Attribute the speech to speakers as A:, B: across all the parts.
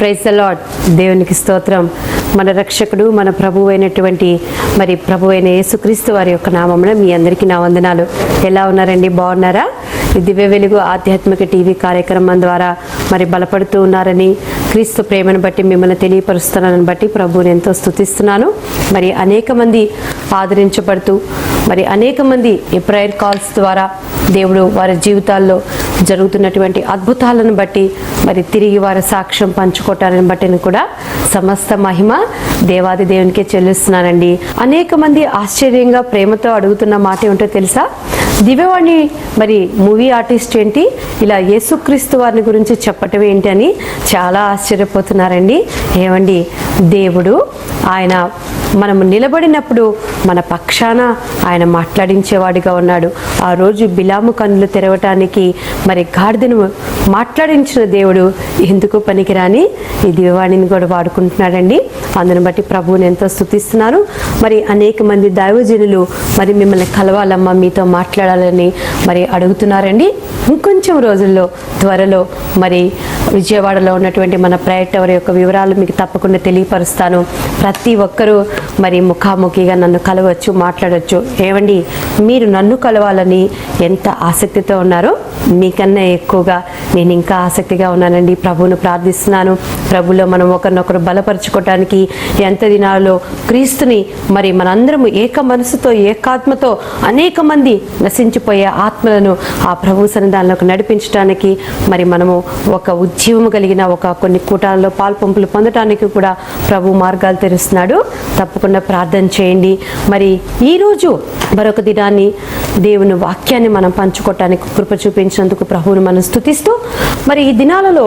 A: Praise the lord. దేవునికి స్తోత్రం. మన రక్షకుడు మన ప్రభువు అయినటువంటి ప్రభు అయిన యేసుక్రీస్తు వారి యొక్క నామమున మీ అందరికీ నా వందనాలు. ఎలా ఉన్నారండి? బాగున్నారా? దివ్య వెలుగు ఆధ్యాత్మిక టీవీ కార్యక్రమం ద్వారా బలపడుతూ ఉన్నారని, క్రీస్తు ప్రేమను బట్టి మిమ్మల్ని తెలియపరుస్తున్నానని బట్టి ప్రభువుని ఎంతో స్తుతిస్తున్నాను. అనేక మంది ఆదరించబడుతూ అనేక మంది ఈ ప్రేయర్ కాల్స్ ద్వారా దేవుడు వారి జీవితాల్లో జరుగుతున్నటువంటి అద్భుతాలను బట్టి తిరిగి వారి సాక్ష్యం పంచుకోవటాన్ని బట్టి కూడా సమస్త మహిమ దేవాది దేవునికే చెల్లిస్తున్నానండి. అనేక మంది ఆశ్చర్యంగా ప్రేమతో అడుగుతున్న మాట ఏమిటో తెలుసా? దివ్యవాణి మూవీ ఆర్టిస్ట్ ఏంటి, ఇలా యేసుక్రీస్తు వారిని గురించి చెప్పటం ఏంటి అని చాలా ఆశ్చర్యపోతున్నారండి. ఏమండి, దేవుడు ఆయన మనము నిలబడినప్పుడు మన పక్షాన ఆయన మాట్లాడించేవాడిగా ఉన్నాడు. ఆ రోజు బిలాము కన్నులు తెరవటానికి గాడిదను మాట్లాడించిన దేవుడు ఎందుకు పనికిరాని ఈ దివ్యవాణిని కూడా వాడుకుంటున్నాడండి. అందుని బట్టి ప్రభువుని ఎంతో స్తుతిస్తున్నాను. అనేక మంది దైవజనులు మిమ్మల్ని కలవాలమ్మా, మీతో మాట్లాడాలని అడుగుతున్నారండి. ఇంకొంచెం రోజుల్లో త్వరలో విజయవాడలో ఉన్నటువంటి మన ప్రేయర్ టవర్ యొక్క వివరాలు మీకు తప్పకుండా తెలియపరుస్తాను. ప్రతి ఒక్కరూ ముఖాముఖిగా నన్ను కలవచ్చు, మాట్లాడవచ్చు. ఏమండి, మీరు నన్ను కలవాలని ఎంత ఆసక్తితో ఉన్నారో మీకన్నా ఎక్కువగా నేను ఇంకా ఆసక్తిగా ఉన్నానండి. ప్రభువును ప్రార్థిస్తున్నాను. ప్రభులో మనం ఒకరినొకరు బలపరచుకోవటానికి ఎంత దినాల్లో క్రీస్తుని మనందరము ఏక మనసుతో ఏకాత్మతో అనేక మంది నశించిపోయే ఆత్మలను ఆ ప్రభు సన్నిధానంలోకి నడిపించడానికి మనము ఒక ఉద్యమం కలిగిన కొన్ని కూటాలలో పాల్పంపులు పొందటానికి కూడా ప్రభు మార్గాలు తెరుస్తున్నాడు. తప్పకుండా ప్రార్థన చేయండి. ఈరోజు మరొక దినాన్ని దేవుని వాక్యాన్ని మనం పంచుకోవటానికి కృప చూపించినందుకు ప్రభువుని మనం స్తుతిస్తూ ఈ దినాలలో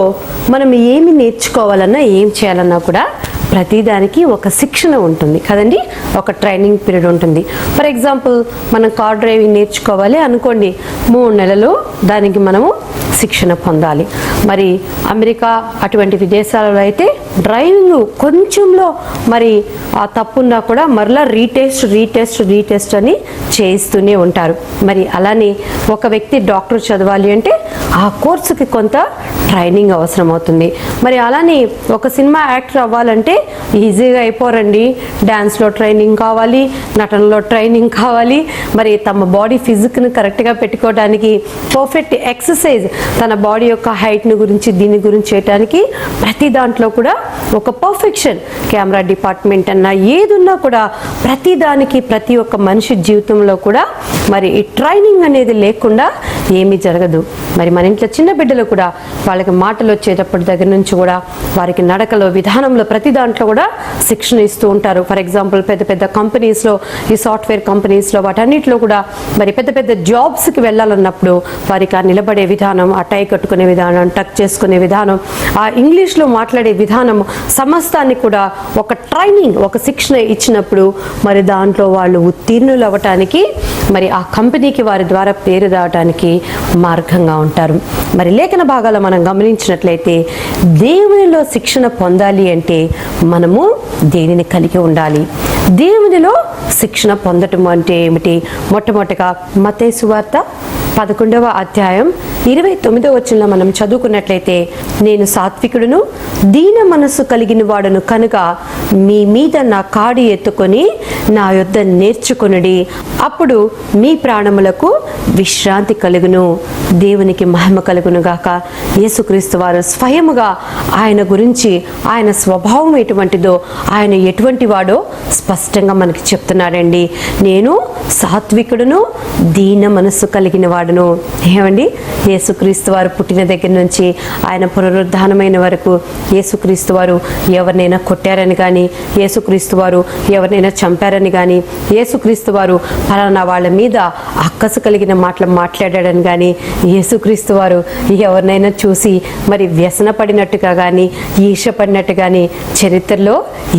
A: మనం ఏమి నేర్చుకోవాలన్నా ఏం చేయాలన్నా కూడా ప్రతిదానికి ఒక శిక్షణ ఉంటుంది కదండి, ఒక ట్రైనింగ్ పీరియడ్ ఉంటుంది. ఫర్ ఎగ్జాంపుల్, మనం కార్ డ్రైవింగ్ నేర్చుకోవాలి అనుకోండి, 3 నెలలు దానికి మనము శిక్షణ పొందాలి. అమెరికా అటువంటి విదేశాలలో అయితే డ్రైవింగ్ కొంచెంలో ఆ తప్పున్నా కూడా మరలా రీటెస్ట్ అని చేయిస్తూనే ఉంటారు. అలానే ఒక వ్యక్తి డాక్టర్ చదవాలి అంటే ఆ కోర్సుకి కొంత ట్రైనింగ్ అవసరం అవుతుంది. అలానే ఒక సినిమా యాక్టర్ అవ్వాలంటే ఈజీగా అయిపోరండి. డ్యాన్స్లో ట్రైనింగ్ కావాలి, నటనలో ట్రైనింగ్ కావాలి. తమ బాడీ ఫిజిక్ని కరెక్ట్గా పెట్టుకోవడానికి పర్ఫెక్ట్ ఎక్సర్సైజ్, తన బాడీ యొక్క హైట్ని గురించి దీని గురించి చేయడానికి ప్రతి దాంట్లో కూడా ఒక పర్ఫెక్షన్. కెమెరా డిపార్ట్మెంట్ అన్నా ఏదున్నా కూడా ప్రతి దానికి ప్రతి ఒక్క మనిషి జీవితంలో కూడా ఈ ట్రైనింగ్ అనేది లేకుండా ఏమీ జరగదు. మన ఇంట్లో చిన్న బిడ్డలు కూడా వాళ్ళకి మాటలు వచ్చేటప్పటి దగ్గర నుంచి కూడా వారికి నడకలో విధానంలో ప్రతి దాంట్లో కూడా శిక్షణ ఇస్తూ ఉంటారు. ఫర్ ఎగ్జాంపుల్, పెద్ద పెద్ద కంపెనీస్లో, ఈ సాఫ్ట్వేర్ కంపెనీస్లో వాటన్నిటిలో కూడా పెద్ద పెద్ద జాబ్స్కి వెళ్ళాలన్నప్పుడు వారికి ఆ నిలబడే విధానం, ఆ టై కట్టుకునే విధానం, టక్ చేసుకునే విధానం, ఆ ఇంగ్లీష్లో మాట్లాడే విధానం సమస్తాన్ని కూడా ఒక ట్రైనింగ్, ఒక శిక్షణ ఇచ్చినప్పుడు దాంట్లో వాళ్ళు ఉత్తీర్ణులు అవ్వటానికి ఆ కంపెనీకి వారి ద్వారా పేరు రావడానికి మార్గంగా ఉంటారు. లేఖన భాగాలు మనం గమనించినట్లయితే దేవునిలో శిక్షణ పొందాలి అంటే మనము దేనిని కలిగి ఉండాలి? దేవునిలో శిక్షణ పొందటం అంటే ఏమిటి? మొట్టమొదటిగా మత్తయి సువార్త 11వ అధ్యాయం 29వ వచనంలో మనం చదువుకున్నట్లయితే, నేను సాత్వికుడును దీన మనస్సు కలిగిన వాడును కనుక మీ మీద నా కాడి ఎత్తుకొని నా యొద్ద నేర్చుకొనుడి, అప్పుడు మీ ప్రాణములకు విశ్రాంతి కలుగును, దేవునికి మహిమ కలుగును గాక. యేసుక్రీస్తు వారు స్వయముగా ఆయన గురించి, ఆయన స్వభావం ఎటువంటిదో, ఆయన ఎటువంటి వాడో స్పష్టంగా మనకి చెప్తున్నాడండి. నేను సాత్వికుడును దీన మనస్సు కలిగిన వాడును. ఏమండి, యేసుక్రీస్తు వారు పుట్టిన దగ్గర నుంచి ఆయన పునరుద్ధానమైన వరకు యేసుక్రీస్తు వారు ఎవరినైనా కొట్టారని కానీ, యేసుక్రీస్తు వారు ఎవరినైనా చంపారని కానీ, యేసుక్రీస్తు వారు ఫలానా వాళ్ళ మీద అక్కసు కలిగిన మాటలు మాట్లాడాడని కానీ, యేసుక్రీస్తు వారు ఎవరినైనా చూసి వ్యసన పడినట్టుగా కానీ, ఈర్ష్యపడినట్టు కానీ చరిత్రలో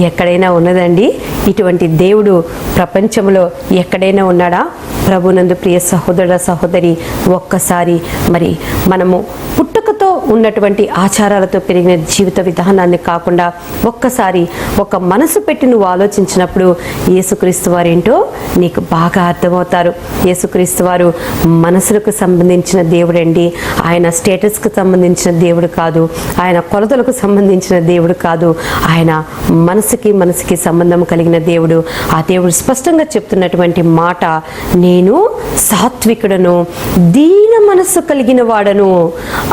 A: ఎక్కడైనా ఉన్నదండి? ఇటువంటి దేవుడు ప్రపంచంలో ఎక్కడైనా ఉన్నాడా? ప్రభునందు ప్రియ సహోదర సహోదరి, ఒక్కసారి మనము పుట్టుకతో మనసుతో ఉన్నటువంటి ఆచారాలతో పెరిగిన జీవిత విధానాన్ని కాకుండా ఒక్కసారి ఒక మనసు పెట్టి నువ్వు ఆలోచించినప్పుడు యేసుక్రీస్తు వారేంటో నీకు బాగా అర్థమవుతారు. యేసుక్రీస్తు వారు మనసులకు సంబంధించిన దేవుడండి. ఆయన స్టేటస్కు సంబంధించిన దేవుడు కాదు, ఆయన కొలతలకు సంబంధించిన దేవుడు కాదు, ఆయన మనసుకి సంబంధం కలిగిన దేవుడు. ఆ దేవుడు స్పష్టంగా చెప్తున్నటువంటి మాట, నేను సాత్వికుడను, దీన మనస్సు కలిగిన వాడను.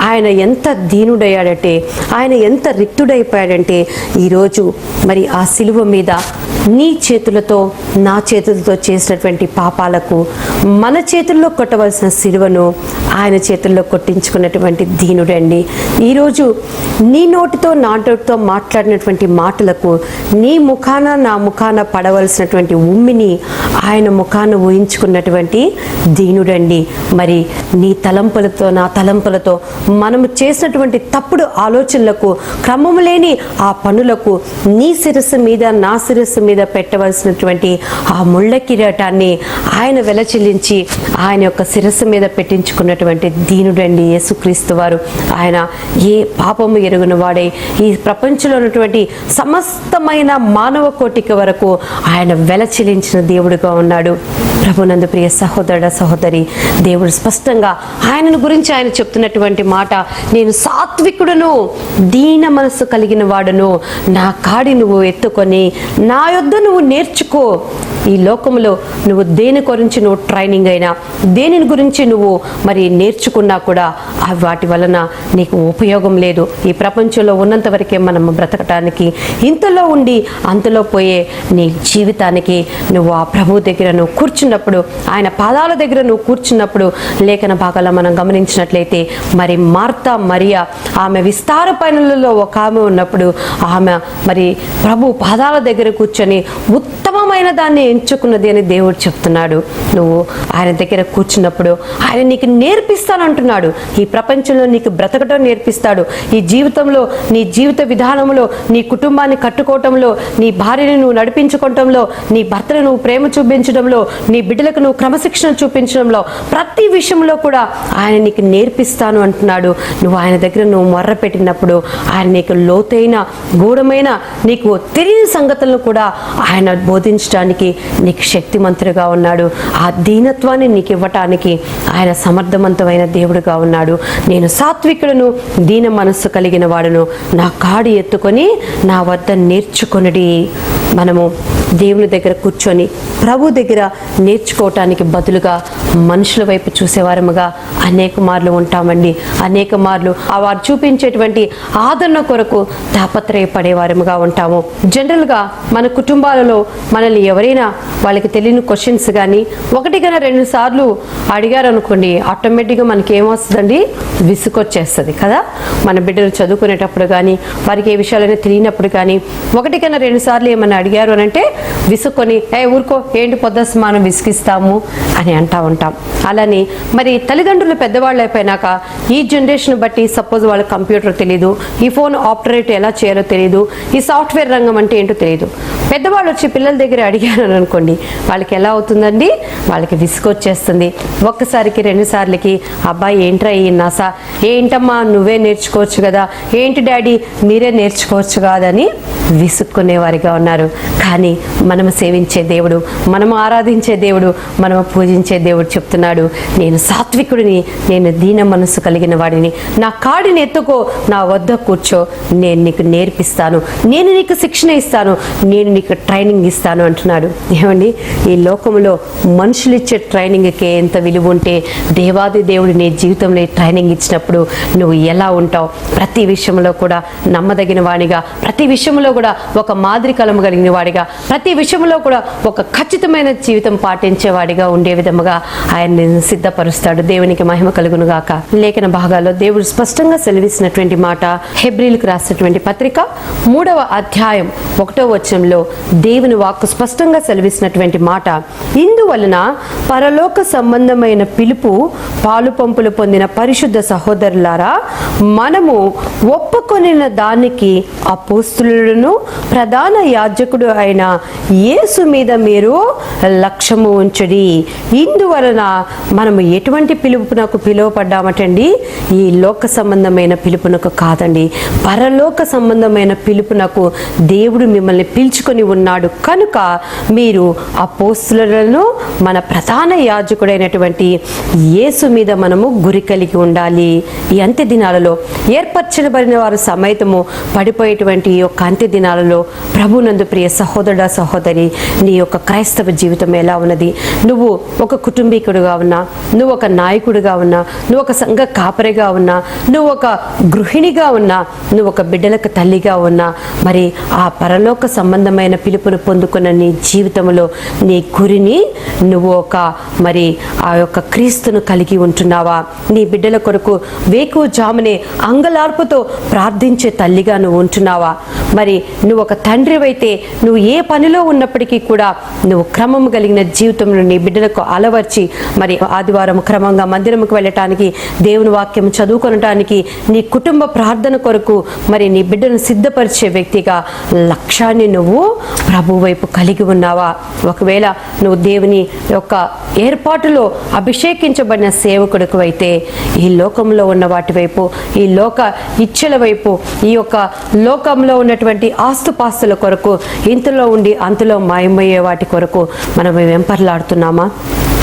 A: ఆయన ఎంత దీనుడయ్యాడంటే, ఆయన ఎంత రిక్తుడైపోయాడంటే, ఈరోజు మరి ఆ సిలువ మీద నీ చేతులతో నా చేతులతో చేసినటువంటి పాపాలకు మన చేతుల్లో కొట్టవలసిన సిలువను ఆయన చేతుల్లో కొట్టించుకున్నటువంటి దీనుడండి. ఈరోజు నీ నోటితో నా నోటితో మాట్లాడినటువంటి మాటలకు నీ ముఖాన నా ముఖాన పడవలసినటువంటి ఉమ్మిని ఆయన ముఖాన ఊహించుకున్నటువంటి దీనుడండి. మరి నీ తలంపులతో నా తలంపులతో మనము చేసినటువంటి తప్పుడు ఆలోచనలకు, క్రమము లేని ఆ పనులకు నీ శిరస్సు మీద నా శిరస్సు మీద పెట్టవలసినటువంటి ఆ ముళ్ళ కిరీటాన్ని ఆయన వెలచెల్లించి ఆయన యొక్క శిరస్సు మీద పెట్టించుకున్నటువంటి దీనుడండి యేసుక్రీస్తు వారు. ఆయన ఏ పాపము ఎరుగున వాడే ఈ ప్రపంచంలో ఉన్నటువంటి సమస్తమైన మానవ కోటికి వరకు ఆయన వెలచెల్లించిన దేవుడుగా ఉన్నాడు. ప్రభునందు ప్రియ సహోదరుడ సహోదరి, దేవుడు స్పష్టంగా ఆయనను గురించి ఆయన చెప్తున్నటువంటి మాట, నేను సాత్వికుడును, దీన మనస్సు కలిగిన వాడును, నా కాడి నువ్వు ఎత్తుకొని నా యొద్ద నువ్వు నేర్చుకో. ఈ లోకంలో నువ్వు దేని గురించి నువ్వు ట్రైనింగ్ అయినా, దేని గురించి నువ్వు మరి నేర్చుకున్నా కూడా వాటి వలన నీకు ఉపయోగం లేదు. ఈ ప్రపంచంలో ఉన్నంత వరకే మనం బ్రతకటానికి, ఇంతలో ఉండి అంతలో పోయే నీ జీవితానికి నువ్వు ఆ ప్రభు దగ్గర నువ్వు కూర్చున్నప్పుడు, ఆయన పాదాల దగ్గర నువ్వు కూర్చున్నప్పుడు, లేఖన భాగాల్లో మనం గమనించినట్లయితే మరి మార్తా మరియా ఆమె విస్తార పనులలో ఒక ఆమె ఉన్నప్పుడు ఆమె మరి ప్రభు పాదాల దగ్గర కూర్చొని ఉత్తమమైన దాన్ని ఎంచుకున్నది అని దేవుడు చెప్తున్నాడు. నువ్వు ఆయన దగ్గర కూర్చున్నప్పుడు ఆయన నీకు నేర్పిస్తానంటున్నాడు. ఈ ప్రపంచంలో నీకు బ్రతకటం నేర్పిస్తాడు. ఈ జీవితంలో నీ జీవిత విధానంలో, నీ కుటుంబాన్ని కట్టుకోవటంలో, నీ భార్యని నువ్వు నడిపించుకోవటంలో, నీ భర్తను నువ్వు ప్రేమ చూపించడంలో, నీ బిడ్డలకు నువ్వు క్రమశిక్షణ చూపించడంలో, ప్రతి విషయంలో కూడా ఆయన నీకు నేర్పిస్తాను అంటున్నాడు. నువ్వు ఆయన దగ్గర నువ్వు మొర్ర పెట్టినప్పుడు ఆయన నీకు లోతైన గూఢమైన నీకు తెలియని సంగతులను కూడా ఆయన బోధించడానికి నీకు శక్తిమంతుడుగా ఉన్నాడు. ఆ దీనత్వాన్ని నీకు ఇవ్వటానికి ఆయన సమర్థవంతమైన దేవుడుగా ఉన్నాడు. నేను సాత్వికుడును, దీన మనస్సు కలిగిన వాడును, నా కాడి ఎత్తుకొని నా వద్ద నేర్చుకొనుడి. మనము దేవుని దగ్గర కూర్చొని ప్రభు దగ్గర నేర్చుకోవటానికి బదులుగా మనుషుల వైపు చూసేవారముగా అనేక మార్లు ఉంటామండి. అనేక మార్లు వారు చూపించేటువంటి ఆదరణ కొరకు తాపత్రయపడేవారముగా ఉంటాము. జనరల్గా మన కుటుంబాలలో మనల్ని ఎవరైనా వాళ్ళకి తెలియని క్వశ్చన్స్ కానీ ఒకటి కన్నా 2 సార్లు అడిగారు అనుకోండి, ఆటోమేటిక్గా మనకి ఏమొస్తుందండి, విసుకొచ్చేస్తుంది కదా. మన బిడ్డలు చదువుకునేటప్పుడు కానీ, వారికి ఏ విషయాలైనా తెలియనప్పుడు కానీ 1 కన్నా 2 సార్లు ఏమన్నా అడిగారు అని అంటే విసుక్కొని ఊరుకో, ఏంటి పొద్దస్మానం విసిగిస్తాము అని అంటూ ఉంటాం. అలానే మరి తల్లిదండ్రులు పెద్దవాళ్ళు అయిపోయినాక ఈ జనరేషన్ బట్టి సపోజ్ వాళ్ళకి కంప్యూటర్ తెలియదు, ఈ ఫోన్ ఆపరేట్ ఎలా చేయాలో తెలియదు, ఈ సాఫ్ట్వేర్ రంగం అంటే ఏంటో తెలియదు. పెద్దవాళ్ళు వచ్చి పిల్లల దగ్గర అడిగారు అనుకోండి, వాళ్ళకి ఎలా అవుతుందండి, వాళ్ళకి విసుగొచ్చేస్తుంది. ఒక్కసారికి 2 సార్లకి అబ్బాయి ఏంట్రా ఈ నాసా, ఏంటమ్మా నువ్వే నేర్చుకోవచ్చు కదా, ఏంటి డాడీ మీరే నేర్చుకోవచ్చు కాదని విసుక్కునేవారిగా ఉన్నారు. కానీ మనము సేవించే దేవుడు, మనము ఆరాధించే దేవుడు, మనము పూజించే దేవుడు చెప్తున్నాడు, నేను సాత్వికుడిని, నేను దీన మనస్సు కలిగిన వాడిని, నా కాడిని ఎత్తుకో, నా వద్ద కూర్చో, నేను నీకు నేర్పిస్తాను, నేను నీకు శిక్షణ ఇస్తాను, నేను నీకు ట్రైనింగ్ ఇస్తాను అంటున్నాడు. ఏమండి, ఈ లోకంలో మనుషులు ఇచ్చే ట్రైనింగ్కే ఎంత విలువ ఉంటే దేవాది దేవుడు నీ జీవితంలో ట్రైనింగ్ ఇచ్చినప్పుడు నువ్వు ఎలా ఉంటావు? ప్రతి విషయంలో కూడా నమ్మదగిన వాడిగా, ప్రతి విషయంలో కూడా ఒక మాదిరి కలము కలిగిన వాడిగా, ప్రతి విషయంలో కూడా ఒక ఖచ్చితమైన జీవితం పాటించేవాడిగా ఉండే విధముగా ఆయన్ని సిద్ధపరుస్తాడు. దేవునికి మహిమ కలుగును గాక. లేఖన భాగాల్లో దేవుడు స్పష్టంగా సెలవిస్తున్నటువంటి మాట, హెబ్రీలకు రాసినటువంటి పత్రిక 3వ అధ్యాయం 1వ వచనంలో దేవుని వాక్కు స్పష్టంగా సెలవిస్తున్నటువంటి మాట, ఇందువలన పరలోక సంబంధమైన పిలుపు పాలు పంపులు పొందిన పరిశుద్ధ సహోదరులారా, మనము ఒప్పుకొనిన దానికి అపోస్తులులను అపోస్తులను ప్రధాన యాజకుడు అయిన యేసు మీద మీరు లక్ష్యము ఉంచడి. ఇందువలన మనము ఎటువంటి పిలుపునకు పిలువపడ్డామటండి? ఈ లోక సంబంధమైన పిలుపునకు కాదండి, పరలోక సంబంధమైన పిలుపునకు దేవుడు మిమ్మల్ని పిలుచుకొని ఉన్నాడు. కనుక మీరు అపోస్తులను మన ప్రధాన యాజకుడైనటువంటి యేసు మీద మనము గురి కలిగి ఉండాలి. ఈ అంత్య దినాలలో ఏర్పరచబడిన వారు సమేతము పడిపోయేటువంటి ఈ యొక్క అంత్య దినాలలో ప్రభునందు ప్రియ సహోదరుడా సహోదరి, నీ యొక్క క్రైస్తవ జీవితం ఎలా ఉన్నది? నువ్వు ఒక కుటుంబీకుడుగా ఉన్నా, నువ్వు ఒక నాయకుడిగా ఉన్నా, నువ్వు ఒక సంఘ కాపరిగా ఉన్నా, నువ్వు ఒక గృహిణిగా ఉన్నా, నువ్వు ఒక బిడ్డలకు తల్లిగా ఉన్నా, మరి ఆ పరలోక సంబంధమైన పిలుపును పొందుకున్న నీ జీవితంలో నీ గురిని నువ్వు మరి ఆ యొక్క క్రీస్తును కలిగి ఉంటున్నావా? నీ బిడ్డల కొరకు వేకువజామునే అంగలార్పుతో ప్రార్థించే తల్లిగా నువ్వు ఉంటున్నావా? మరి నువ్వు ఒక తండ్రివైతే నువ్వు ఏ పనిలో ఉన్నప్పటికీ కూడా నువ్వు క్రమము కలిగిన జీవితంలో నీ బిడ్డలకు అలవర్చి మరి ఆదివారం క్రమంగా మందిరంకు వెళ్ళటానికి, దేవుని వాక్యం చదువుకొనటానికి, నీ కుటుంబ ప్రార్థన కొరకు మరి నీ బిడ్డను సిద్ధపరిచే వ్యక్తిగా లక్ష్యాన్ని నువ్వు ప్రభు వైపు కలిగి ఉన్నావా? ఒకవేళ నువ్వు దేవుని యొక్క ఏర్పాటులో అభిషేకించబడిన సేవకుడికి అయితే ఈ లోకంలో ఉన్న వాటి వైపు, ఈ లోక ఇచ్చల వైపు, ఈ యొక్క లోకంలో ఉన్నటువంటి ఆస్తుపాస్తుల కొరకు, ఇంతలో ఉండి అంతలో మాయమయ్యే వాటి కొరకు మనం వెంపర్లాడుతున్నామా?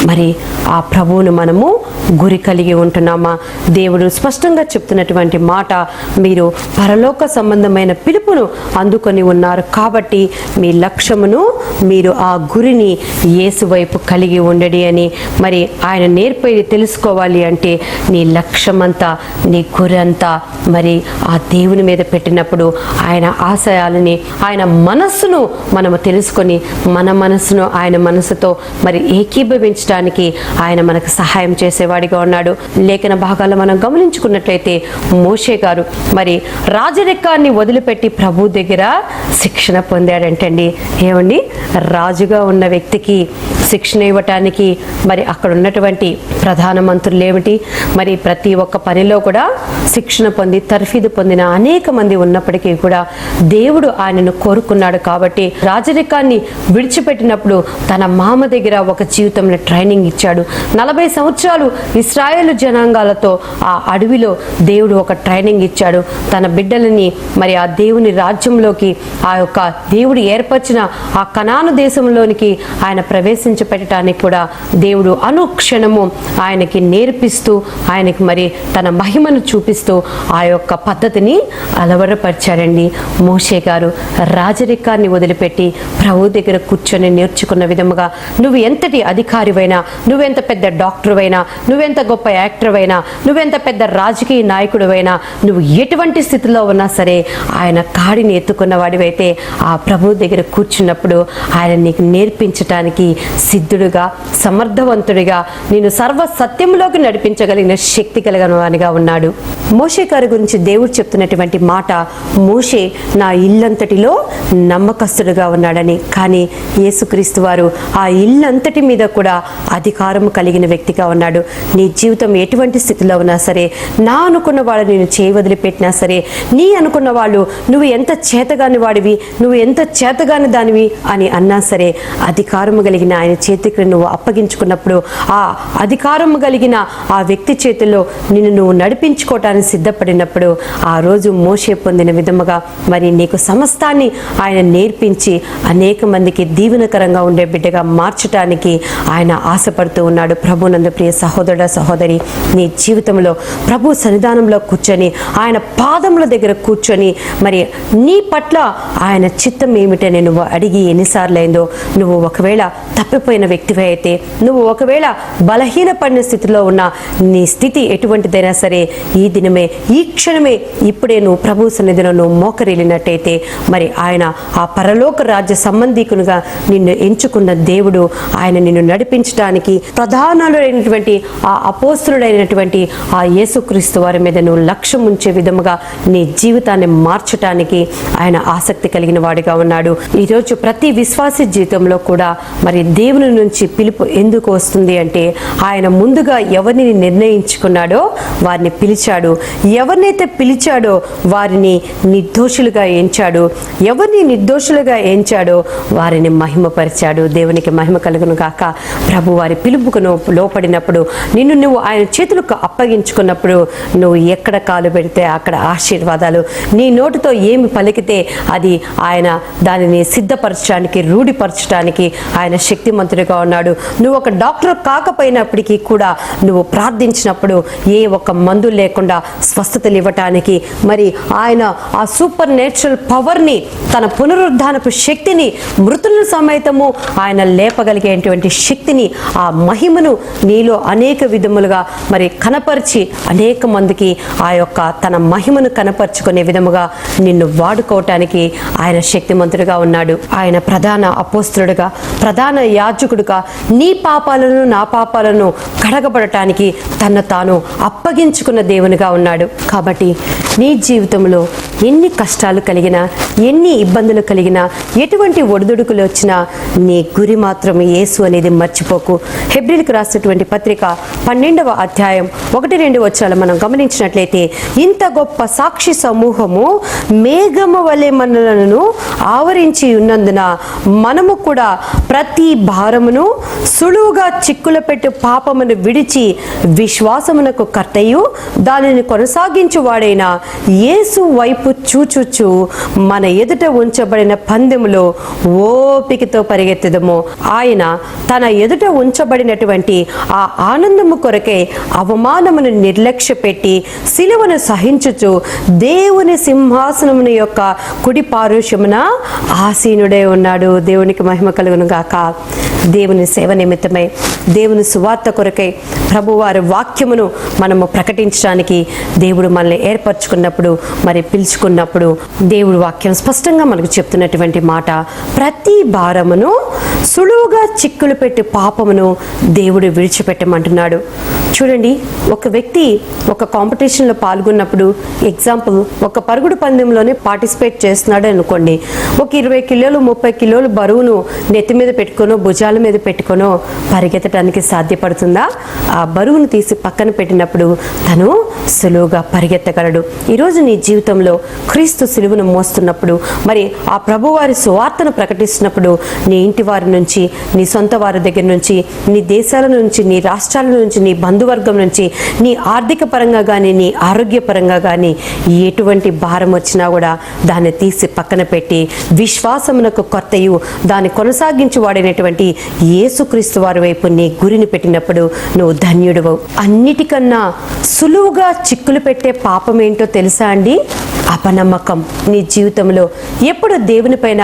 A: మరి ఆ ప్రభువును మనము గురి కలిగి ఉంటున్నామా? దేవుడు స్పష్టంగా చెప్తున్నటువంటి మాట, మీరు పరలోక సంబంధమైన పిలుపును అందుకొని ఉన్నారు కాబట్టి మీ లక్ష్యమును, మీరు ఆ గురిని యేసు వైపు కలిగి ఉండడి అని మరి ఆయన నేర్పేది తెలుసుకోవాలి అంటే నీ లక్ష్యమంతా, నీ గురి అంతా మరి ఆ దేవుని మీద పెట్టినప్పుడు ఆయన ఆశయాలని, ఆయన మనస్సును మనము తెలుసుకొని మన మనస్సును ఆయన మనసుతో మరి ఏకీభవించడానికి ఆయన మనకు సహాయం చేసేవాడిగా ఉన్నాడు. లేఖన భాగాల్లో మనం గమనించుకున్నట్లయితే మోషే గారు మరి రాజరికాన్ని వదిలిపెట్టి ప్రభు దగ్గర శిక్షణ పొందాడంటండి. ఏమండి, రాజుగా ఉన్న వ్యక్తికి శిక్షణ ఇవ్వటానికి మరి అక్కడ ఉన్నటువంటి ప్రధాన మంత్రులు ఏమిటి, మరి ప్రతి ఒక్క పనిలో కూడా శిక్షణ పొంది తర్ఫీదు పొందిన అనేక మంది ఉన్నప్పటికీ కూడా దేవుడు ఆయనను కోరుకున్నాడు. కాబట్టి రాజరికాన్ని విడిచిపెట్టినప్పుడు తన మామ దగ్గర ఒక జీవితంలో ట్రైనింగ్ ఇచ్చాడు. 40 సంవత్సరాలు ఇశ్రాయేలు జనాంగాలతో ఆ అడవిలో దేవుడు ఒక ట్రైనింగ్ ఇచ్చాడు. తన బిడ్డలని మరి ఆ దేవుని రాజ్యంలోకి, ఆ యొక్క దేవుడు ఏర్పరిచిన ఆ కనాను దేశంలోనికి ఆయన ప్రవేశించపెట్టడానికి కూడా దేవుడు అనుక్షణము ఆయనకి నేర్పిస్తూ, ఆయనకి మరి తన మహిమను చూపిస్తూ ఆ యొక్క పద్ధతిని అలవరపరిచాడండి. మోషే గారు రాజరికాన్ని వదిలిపెట్టి ప్రభు దగ్గర కూర్చొని నేర్చుకున్న విధముగా నువ్వు ఎంతటి అధికారివైనా, నువ్వెంత పెద్ద డాక్టర్ అయినా, నువ్వెంత గొప్ప యాక్టర్ అయినా, నువ్వెంత పెద్ద రాజకీయ నాయకుడివైనా, నువ్వు ఎటువంటి స్థితిలో ఉన్నా సరే ఆయన కాడిని ఎత్తుకున్న వాడివైతే ఆ ప్రభు దగ్గర కూర్చున్నప్పుడు ఆయన నీకు నేర్పించటానికి సిద్ధుడుగా, సమర్థవంతుడిగా, నేను సర్వ సత్యంలోకి నడిపించగలిగిన శక్తి కలిగిన వానిగా ఉన్నాడు. మోషే గారి గురించి దేవుడు చెప్తున్నటువంటి మాట, మోషే నా ఇల్లంతటిలో నమ్మకస్తుడుగా ఉన్నాడని. కానీ యేసుక్రీస్తు వారు ఆ ఇల్లంతటి మీద కూడా అధికారం కలిగిన వ్యక్తిగా ఉన్నాడు. నీ జీవితం ఎటువంటి స్థితిలో ఉన్నా సరే, నా అనుకున్న వాళ్ళు నేను చేయి వదిలిపెట్టినా సరే, నీ అనుకున్న వాళ్ళు నువ్వు ఎంత చేతగాని వాడివి, నువ్వు ఎంత చేతగాని దానివి అని అన్నా సరే, అధికారము కలిగిన ఆయన చేతికి నువ్వు అప్పగించుకున్నప్పుడు ఆ అధికారము కలిగిన ఆ వ్యక్తి చేతిలో నిన్ను నువ్వు నడిపించుకోవటానికి సిద్ధపడినప్పుడు ఆ రోజు మోషే పొందిన విధముగా మరి నీకు సమస్తాన్ని ఆయన నేర్పించి అనేక మందికి దీవెనకరంగా ఉండే బిడ్డగా మార్చటానికి ఆయన ఆశపడుతూ ఉన్నాడు. ప్రభునందు ప్రియ సహోదరుడ సహోదరి, నీ జీవితంలో ప్రభు సన్నిధానంలో కూర్చొని ఆయన పాదముల దగ్గర కూర్చొని మరి నీ పట్ల ఆయన చిత్తం ఏమిటని నువ్వు అడిగి ఎన్నిసార్లైందో, నువ్వు ఒకవేళ తప్పిపోయిన వ్యక్తివే అయితే, నువ్వు ఒకవేళ బలహీనపడిన స్థితిలో ఉన్న నీ స్థితి ఎటువంటిదైనా సరే, ఈ దినమే, ఈ క్షణమే, ఇప్పుడే నువ్వు ప్రభు సన్నిధిలో నువ్వు మోకరిల్లినట్టయితే మరి ఆయన ఆ పరలోక రాజ్య సంబంధికునిగా నిన్ను ఎంచుకున్న దేవుడు ఆయన నిన్ను నడిపించడానికి ప్రధానుడైనటువంటి ఆ అపోస్తులుడైనటువంటి ఆ యేసుక్రీస్తు వారి మీద నువ్వు లక్ష్యం ఉంచే విధముగా నీ జీవితాన్ని మార్చటానికి ఆయన ఆసక్తి కలిగిన వాడిగా ఉన్నాడు. ఈరోజు ప్రతి విశ్వాసి జీవితంలో కూడా మరి దేవుని నుంచి పిలుపు ఎందుకు వస్తుంది అంటే, ఆయన ముందుగా ఎవరిని నిర్ణయించుకున్నాడో వారిని పిలిచాడు, పిలిచాడు, ఎవరినైతే పిలిచాడో వారిని నిర్దోషులుగా ఎంచాడు, ఎవరిని నిర్దోషులుగా ఎంచాడో వారిని మహిమపరిచాడు. దేవునికి మహిమ కలుగును గాక. ప్రభు వారి పిలుపుకును లోపడినప్పుడు, నిన్ను నువ్వు ఆయన చేతులకు అప్పగించుకున్నప్పుడు నువ్వు ఎక్కడ కాలు పెడితే అక్కడ ఆశీర్వాదాలు, నీ నోటితో ఏమి పలికితే అది ఆయన దానిని సిద్ధపరచడానికి, రూఢిపరచడానికి ఆయన శక్తిమంతుడిగా ఉన్నాడు. నువ్వు ఒక డాక్టర్ కాకపోయినప్పటికీ కూడా నువ్వు ప్రార్థించినప్పుడు ఏ ఒక్క మందు లేకుండా స్వస్థతలు ఇవ్వటానికి, మరి ఆయన ఆ సూపర్ నేచురల్ పవర్ని, తన పునరుద్ధానపు శక్తిని, మృతుల సమేతము ఆయన లేపగలిగేటువంటి శక్తిని, ఆ మహిమను నీలో అనేక విధములుగా మరి కనపరిచి అనేక మందికి ఆ యొక్క తన మహిమను కనపరుచుకునే విధముగా నిన్ను వాడుకోవటానికి ఆయన శక్తిమంతుడిగా ఉన్నాడు. ఆయన ప్రధాన అపోస్తలుడుగా, ప్రధాన యాజకుడుగా నీ పాపాలను నా పాపాలను కడగబడటానికి తను తాను అప్పగించుకున్న దేవునిగా ఉన్నాడు. కాబట్టి నీ జీవితంలో ఎన్ని కష్టాలు కలిగినా, ఎన్ని ఇబ్బందులు కలిగినా, ఎటువంటి ఒడిదుడుకులు వచ్చినా నీ గురి మాత్రం యేసు అనేది మర్చిపోకు. హెబ్రీలకు రాసినటువంటి పత్రిక 12వ అధ్యాయం 1-2 వచనాలు మనం గమనించినట్లయితే, ఇంత గొప్ప సాక్షి సమూహము మేఘము వలె మనలను ఆవరించి ఉన్నందున మనము కూడా ప్రతి భారమును సులువుగా చిక్కుల పెట్టు పాపమును విడిచి విశ్వాసమునకు కర్తయు దానిని కొనసాగించువాడైన యేసు వైపు చూచుచు మన ఎదుట ఉంచబడిన పందెములో ఓపికతో పరిగెత్తెదము. ఆయన తన ఎదుట ఉంచబడినటువంటి ఆ ఆనందము కొరకే అవమానమును నిర్లక్ష్య పెట్టి సిలువను సహించుచు దేవుని సింహాసనమును యొక్క కుడి పారుష్యమున ఆసీనుడై ఉన్నాడు. దేవునికి మహిమ కలుగును గాక. దేవుని సేవ నిమిత్తమై, దేవుని సువార్త కొరకై ప్రభువారి వాక్యమును మనము ప్రకటించడానికి దేవుడు మనల్ని ఏర్పరచుకున్నప్పుడు, మరి పిలుచుకున్నప్పుడు దేవుడు వాక్యం స్పష్టంగా మనకు చెప్తున్నటువంటి మాట, ప్రతి భారమును సులువుగా చిక్కులు పెట్టి పాపమును దేవుడు విడిచిపెట్టమంటున్నాడు. చూడండి, ఒక వ్యక్తి ఒక కాంపిటీషన్లో పాల్గొన్నప్పుడు, ఎగ్జాంపుల్ ఒక పరుగుడు పందెంలోనే పార్టిసిపేట్ చేస్తున్నాడు అనుకోండి, ఒక 20 కిలోలు 30 కిలోలు బరువును నెత్తి మీద పెట్టుకోనో భుజాల మీద పెట్టుకోనో పరిగెత్తడానికి సాధ్యపడుతుందా? ఆ బరువును తీసి పక్కన పెట్టినప్పుడు తను సులువుగా పరిగెత్తగలడు. ఈరోజు నీ జీవితంలో క్రీస్తు సిలువను మోస్తున్నప్పుడు, మరి ఆ ప్రభువారి సువార్తను ప్రకటిస్తున్నప్పుడు, నీ ఇంటి వారి నుంచి, నీ సొంత వారి దగ్గర నుంచి, నీ దేశాల నుంచి, నీ రాష్ట్రాల నుంచి, నీ బంధువర్గం నుంచి, నీ ఆర్థిక పరంగా కానీ, నీ ఆరోగ్యపరంగా కానీ ఎటువంటి భారం వచ్చినా కూడా దాన్ని తీసి పక్కన పెట్టి విశ్వాసమునకు కొత్తయు దాన్ని కొనసాగించి వాడినటువంటి యేసుక్రీస్తు వారి వైపు నీ గురిని పెట్టినప్పుడు నువ్వు ధన్యుడువు. అన్నిటికన్నా సులువుగా చిక్కులు పెట్టే పాపం ఏంటో తెలుసా అండి? అపనమ్మకం. నీ జీవితంలో ఎప్పుడు దేవుని పైన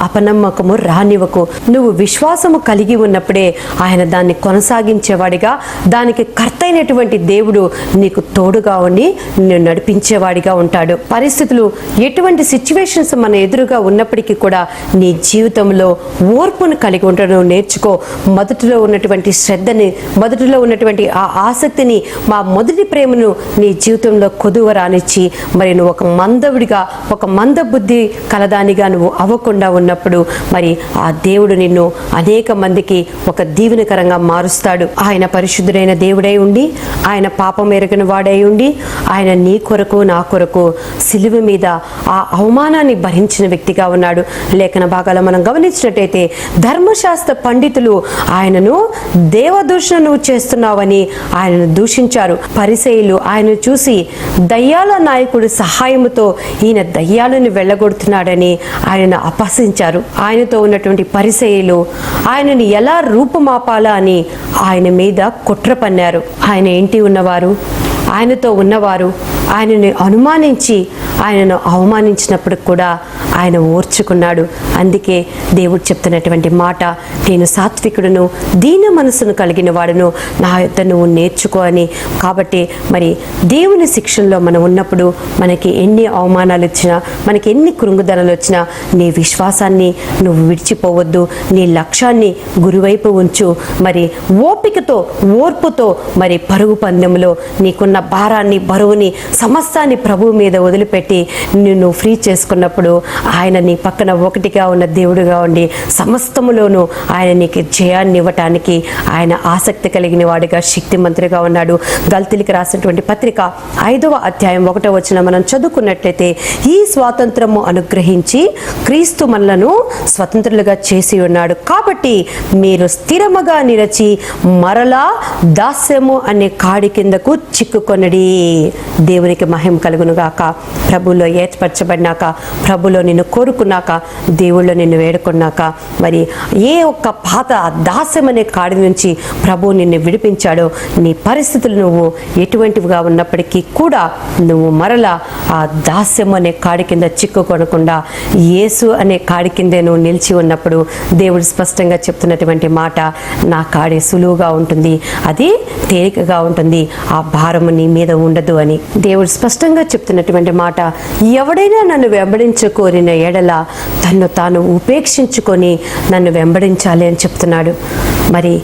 A: అపనమ్మకము రానివ్వకు. నువ్వు విశ్వాసము కలిగి ఉన్నప్పుడే ఆయన దాన్ని కొనసాగించేవాడిగా, దానికి కర్త అయినటువంటి దేవుడు నీకు తోడుగా ఉండి నిన్ను నడిపించేవాడిగా ఉంటాడు. పరిస్థితులు ఎటువంటి సిచ్యువేషన్స్ మన ఎదురుగా ఉన్నప్పటికీ కూడా నీ జీవితంలో ఓర్పును కలిగి ఉండడం నేర్చుకో. మొదటిలో ఉన్నటువంటి శ్రద్ధని, మొదటిలో ఉన్నటువంటి ఆ ఆసక్తిని, మా మొదటి ప్రేమను నీ జీవితంలో కొదువ రానిచ్చి, మరి నువ్వు ఒక మందవుడిగా, ఒక మంద బుద్ధి కలదానిగా నువ్వు అవ్వకుండా ఉన్నప్పుడు మరి ఆ దేవుడు నిన్ను అనేక మందికి ఒక దీవెనకరంగా మారుస్తాడు. ఆయన పరిశుద్ధుడైన దేవుడై ఉండి, ఆయన పాపం ఎరగని వాడై ఉండి, ఆయన నీ కొరకు నా కొరకు సిలువ మీద ఆ అవమానాన్ని భరించిన వ్యక్తిగా ఉన్నాడు. లేఖన భాగాలు మనం గమనించినట్టయితే ధర్మశాస్త్ర పండితులు ఆయనను దేవదూషణ నువ్వు చేస్తున్నావని ఆయనను దూషించారు. పరిసయ్యులు ఆయనను చూసి దయ్యాల నాయకుడు సహాయముతో ఈయన దయ్యాలను వెళ్ళగొడుతున్నాడని ఆయనను అపహసించారు. ఆయనతో ఉన్నటువంటి పరిసయ్యులు ఆయనని ఎలా రూపుమాపాలా అని ఆయన మీద కుట్ర పన్నారు. ఆయన ఇంటి ఉన్నవారు, ఆయనతో ఉన్నవారు ఆయనని అనుమానించి ఆయనను అవమానించినప్పుడు కూడా ఆయన ఓర్చుకున్నాడు. అందుకే దేవుడు చెప్తున్నటువంటి మాట, నేను సాత్వికుడును దీన మనసును కలిగిన వాడును, నా యొద్ద నువ్వు నేర్చుకో అని. కాబట్టి మరి దేవుని శిక్షణలో మనం ఉన్నప్పుడు మనకి ఎన్ని అవమానాలు వచ్చినా, మనకి ఎన్ని కృంగుదలలు వచ్చినా నీ విశ్వాసాన్ని నువ్వు విడిచిపోవద్దు. నీ లక్ష్యాన్ని గురువైపు ఉంచు. మరి ఓపికతో, ఓర్పుతో మరి పరుగు పందెంలో నీకున్న భారాన్ని, బరువుని, సమస్తాన్ని ప్రభువు మీద వదిలిపెట్టి నిన్ను ఫ్రీ చేసుకున్నప్పుడు ఆయన నీ పక్కన ఒకటిగా ఉన్న దేవుడుగా ఉండి సమస్తములోనూ ఆయన నీకు జయాన్ని ఇవ్వటానికి ఆయన ఆసక్తి కలిగిన వాడిగా శక్తిమంతుడిగా ఉన్నాడు. గల్తీలకు రాసినటువంటి పత్రిక 5వ అధ్యాయం 1వ వచనం మనం చదువుకున్నట్లయితే, ఈ స్వాతంత్రము అనుగ్రహించి క్రీస్తు మనలను స్వతంత్రులుగా చేసి ఉన్నాడు, కాబట్టి మీరు స్థిరముగా నిలిచి మరలా దాస్యము అనే కాడి కిందకు చిక్కుకొనడి. దేవునికి మహిమ కలుగును గాక. ప్రభులో ఏర్పరచబడినాక, ప్రభులో నిన్ను కోరుకున్నాక, దేవుళ్ళు నిన్ను వేడుకున్నాక, మరి ఏ ఒక్క పాత దాస్యం అనే కాడి నుంచి ప్రభు నిన్ను విడిపించాడో, నీ పరిస్థితులు నువ్వు ఎటువంటివిగా ఉన్నప్పటికీ కూడా నువ్వు మరలా ఆ దాస్యం అనే కాడి కింద చిక్కుకొనకుండా యేసు అనే కాడి కిందే నువ్వు నిలిచి ఉన్నప్పుడు దేవుడు స్పష్టంగా చెప్తున్నటువంటి మాట, నా కాడి సులువుగా ఉంటుంది, అది తేలికగా ఉంటుంది, ఆ భారము నీ మీద ఉండదు అని దేవుడు స్పష్టంగా చెప్తున్నటువంటి మాట. ఎవడైనా నన్ను వెంబడించుకోరిన ఎడల తన్ను తాను ఉపేక్షించుకొని నన్ను వెంబడించాలి అని చెప్తున్నాడు. మరి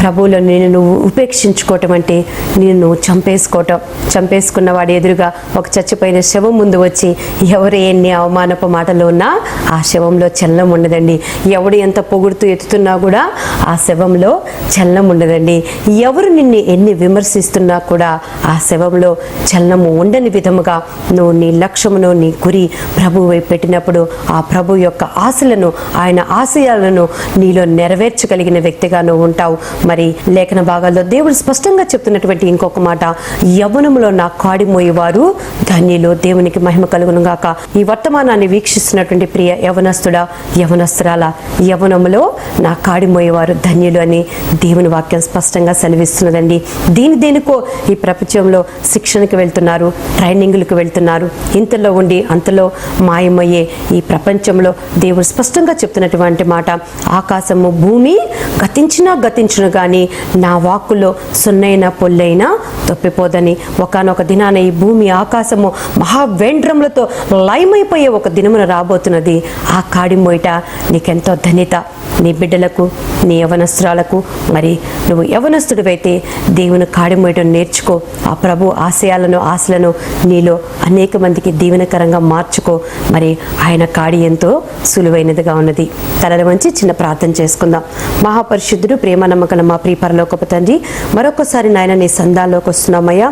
A: ప్రభువులో నేను నువ్వు ఉపేక్షించుకోవటం అంటే నేను నువ్వు చంపేసుకున్న వాడి ఎదురుగా ఒక చచ్చిపోయిన శవం ముందు వచ్చి ఎవరు ఎన్ని అవమానపు మాటలు ఉన్నా ఆ శవంలో చలనం ఉండదండి. ఎవడు ఎంత పొగుడుతూ ఎత్తుతున్నా కూడా ఆ శవంలో చలనం ఉండదండి. ఎవరు నిన్ను ఎన్ని విమర్శిస్తున్నా కూడా ఆ శవంలో చలనము ఉండని విధముగా నువ్వు నీ లక్ష్యమును, నీ గురి ప్రభువు వైపు పెట్టినప్పుడు ఆ ప్రభు యొక్క ఆశలను, ఆయన ఆశయాలను నీలో నెరవేర్చగలిగిన వ్యక్తిగా నువ్వు ఉంటావు. మరి లేఖన భాగాల్లో దేవుడు స్పష్టంగా చెప్తున్నటువంటి ఇంకొక మాట, యవ్వనములో నా కాడి మోయేవారు ధన్యులు. దేవునికి మహిమ కలుగును గాక. ఈ వర్తమానాన్ని వీక్షిస్తున్నటువంటి ప్రియ యవనస్తుడా, యవనస్తురాల, యవ్వనములో నా కాడి మోయేవారు ధన్యులు అని దేవుని వాక్యం స్పష్టంగా సెలవిస్తున్నదండి. దేనికో ఈ ప్రపంచంలో శిక్షణకు వెళ్తున్నారు, ట్రైనింగ్లకు వెళ్తున్నారు, ఇంతలో ఉండి అంతలో మాయమయ్యే ఈ ప్రపంచంలో దేవుడు స్పష్టంగా చెప్తున్నటువంటి మాట, ఆకాశము భూమి గతించును కానీ నా వాక్కులో సున్నైన పొల్లైనా తప్పిపోదని. ఒకనొక దినాన ఈ భూమి ఆకాశము మహావేంద్రములతో లయమైపోయే ఒక దినమున రాబోతున్నది. ఆ కాడి మోయిట నీకెంతో ధన్యత. నీ బిడ్డలకు, నీ యవనస్తురాలకు, మరి నువ్వు యవనస్తుడివైతే దేవుని కాడి మోయటం నేర్చుకో. ఆ ప్రభు ఆశలను నీలో అనేక మందికి దీవెనకరంగా మార్చుకో. మరి ఆయన కాడి ఎంతో సులువైనదిగా ఉన్నది. తలల వంచి చిన్న ప్రార్థన చేసుకుందాం. మహాపరిశుద్ధుడు, ప్రేమ నమ్మకం మా ప్రియ పరలోకపు తండ్రి, మరొకసారి నాయన నీ సందాల్లోకి వస్తున్నామయ్యా.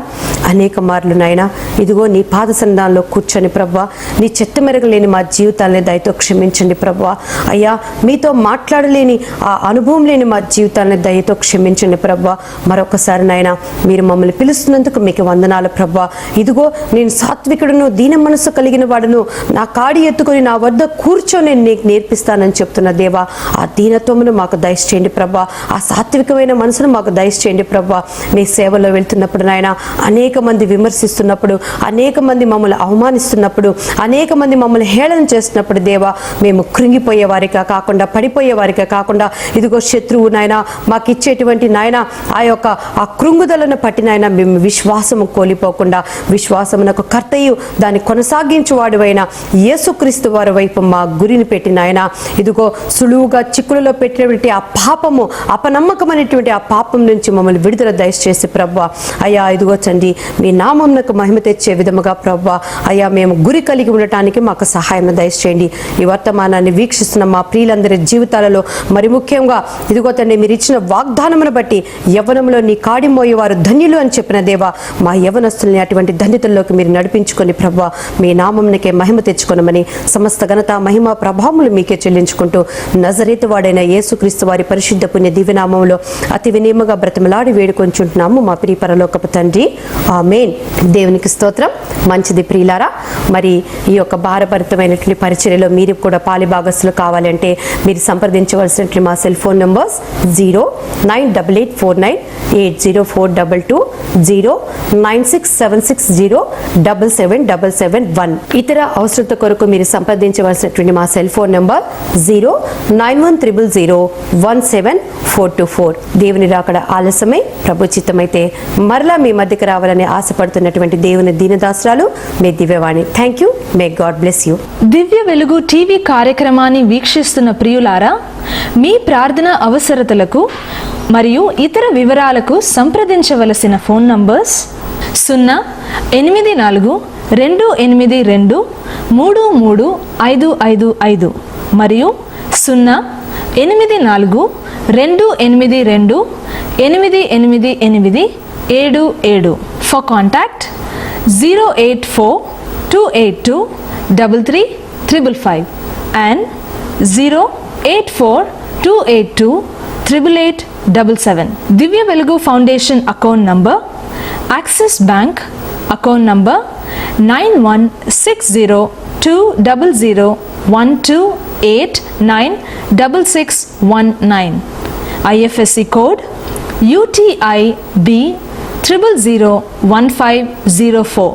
A: అనేక మార్లు నాయన ఇదిగో నీ పాద సందాల్లో కూర్చొని ప్రభువా, నీ చెత్త మెరగలేని మా జీవితాలని దయతో క్షమించండి ప్రభువా. అయ్యా, మీతో మాట్లాడలేని ఆ అనుభవం లేని మా జీవితాలని దయతో క్షమించండి ప్రభువా. మరొకసారి నాయన మీరు మమ్మల్ని పిలుస్తున్నందుకు మీకు వందనాలు ప్రభువా. ఇదిగో నేను సాత్వికుడును, దీన మనసు కలిగిన వాడును, నా కాడి ఎత్తుకొని నా వద్ద కూర్చొని నీకు నేర్పిస్తానని చెప్తున్న దేవా, ఆ దీనత్వమును మాకు దయచేయండి ప్రభా. ఆ సాత్వికమైన మనసును మాకు దయచేయండి ప్రభా. మీ సేవలో వెళ్తున్నప్పుడు నాయన అనేక మంది విమర్శిస్తున్నప్పుడు, అనేక మంది మమ్మల్ని అవమానిస్తున్నప్పుడు, అనేక మంది మమ్మల్ని హేళన చేస్తున్నప్పుడు దేవా, మేము కృంగిపోయే వారిగా కాకుండా, పడిపోయే వారిగా కాకుండా, ఇదిగో శత్రువు నాయన మాకు ఇచ్చేటువంటి నాయన ఆ కృంగుదలను పట్టి నాయన మేము విశ్వాసము కోల్పోకుండా, విశ్వాసమునకు కర్తయు దాన్ని కొనసాగించువాడువైన యేసుక్రీస్తు వారి వైపు మా గురిని పెట్టి నాయన ఇదిగో సులువుగా చిక్కులలో పెట్టినటువంటి ఆ పాపము, అపనమ్మకం అనేటువంటి ఆ పాపం నుంచి మమ్మల్ని విడుదల దయచేసి ప్రభువా. అయ్యా ఇదిగో తండ్రి, మీ నామమునకు మహిమ తెచ్చే విధముగా ప్రభువా అయ్యా మేము గురి కలిగి ఉండటానికి మాకు సహాయం దయచేయండి. ఈ వర్తమానాన్ని వీక్షిస్తున్న మా ప్రియులందరి జీవితాలలో మరి ముఖ్యంగా ఇదిగో తండ్రి, మీరు ఇచ్చిన వాగ్దానమును బట్టి యవ్వనంలో నీ కాడి మోయేవారు ధన్యులు అని చెప్పిన దేవా, మా యవ్వనస్తుల్ని అటువంటి ధన్యతల్లోకి మీరు నడిపించుకొని ప్రభువా మీ నామమునకే మహిమ తెచ్చుకొనమని, సమస్త ఘనత మహిమ ప్రభావములు మీకే చెల్లించుకుంటూ నజరేతు వాడైన యేసుక్రీస్తు వారి పరిశుద్ధ పుణ్య దివ్యనామములో అతి వినయముగా బ్రతిమలాడి వేడుకొంచుంటున్నాము మా ప్రియ పరలోకపు తండ్రి, ఆమేన్. దేవునికి స్తోత్రం. మంచిది ప్రియులారా, మరి ఈ యొక్క భారభరితమైనటువంటి పరిచర్యలో మీరు కూడా పాలిభాగస్తులు కావాలంటే మీరు సంప్రదించవలసినటువంటి మా సెల్ ఫోన్ నంబర్స్ 09849804222, 09676077771. ఇతర అవసరత కొరకు మీరు సంప్రదించవలసినటువంటి మా సెల్ ఫోన్ నంబర్ 09100174424. దేవుని రాకడ ఆలస్యమై ప్రభు చిత్తమైతే మరలా మీ మధ్యకి రావాలని ఆశపడుతున్నటువంటి దేవుని దీనదాసురాలు మీ దివ్యవాణి. Thank you. May God bless you.
B: దివ్య వెలుగు టీవీ కార్యక్రమాన్ని వీక్షిస్తున్న ప్రియులారా, మీ ప్రార్థన అవసరతలకు మరియు ఇతర వివరాలకు సంప్రదించవలసిన ఫోన్ నంబర్స్ 084 2822335555 మరియు 0842888877. For contact 08428233555 and 08428238877. దివ్య వెలుగు foundation account number axis bank account number 9160200128966619. IFSC code UTIB 0001504.